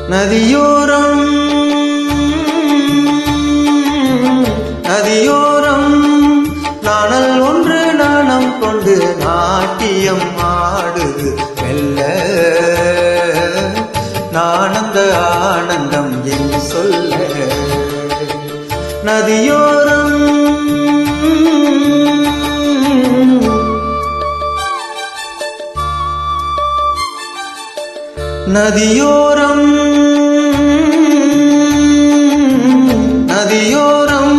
நதியோரம் நதியோரம் நாணல் ஒன்று நாணம் கொண்டு நாட்டியம் ஆடுது மெல்ல நானந்த ஆனந்தம் என்று சொல்ல நதியோரம் நதியோரம் நதியோரம்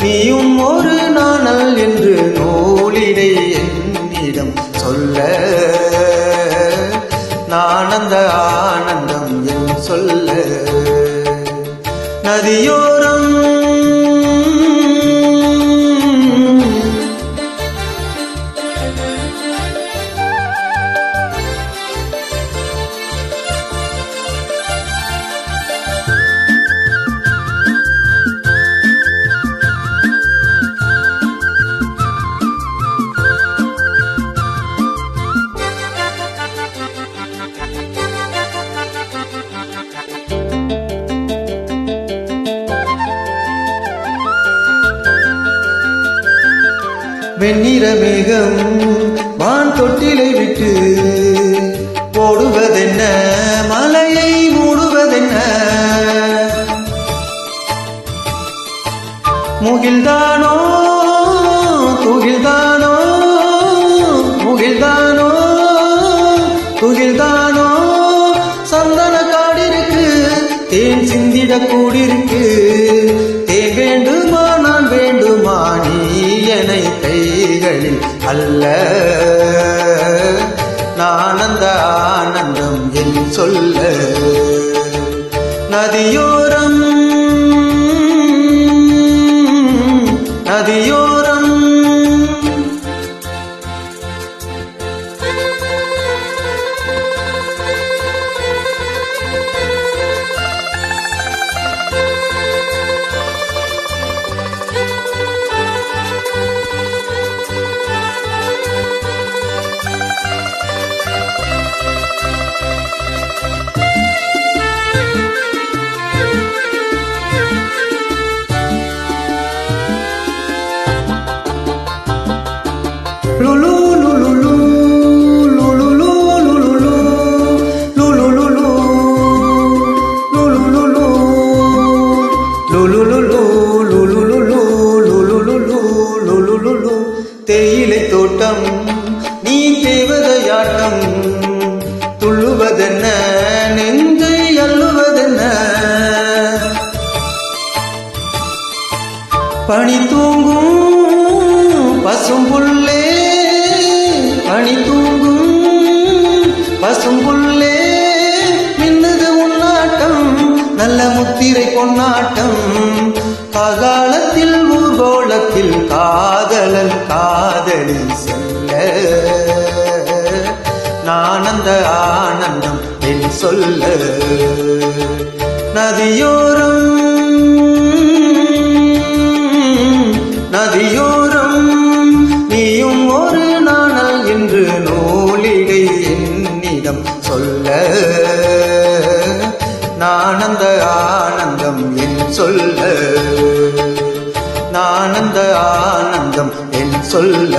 நீயும் ஒரு நாணல் என்று நூலிடை என்னிடம் சொல்ல நானந்த ஆனந்தம் என் சொல்ல நதியோரம் வெண்ணிற மேகம் வான் தொட்டிலை விட்டு போடுவதென்ன மலையை மூடுவதென்ன முகில்தானோ துகில்தானோ முகில்தானோ துகில்தானோ சந்தன காடிருக்கு தேன் சிந்திட கூடிருக்கு தேன் வேண்டுமா நான் வேண்டுமா நீ எனை கைகளில் அல்ல நானந்த ஆனந்தம் என் சொல்ல நதியோரம் நதியோரம் Lulu lulu lulu lulu lulu lulu lulu lulu தேயிலை தோட்டம் நீ தேவதையாட்டம் துள்ளுவதென்ன நெஞ்சை அள்ளுவதென்ன பனி தூங்கும் பசும்புள்ளே பனி தூங்கும் பசும்புள்ளே மின்னுது உன்னாட்டம் நல்ல முத்திரை பொன்னாட்டம் காகாலத்தில் ஊர்கோளத்தில் காதலன் காதலி செல்ல நானந்த ஆனந்தம் என் சொல்ல நதியோரம் நதியோரம் நீயும் ஒரு நாணல் என்று நூலிடை என்னிடம் சொல்ல நானந்த ஆனந்தம் என் சொல்ல நானந்த ஆனந்தம் என் சொல்ல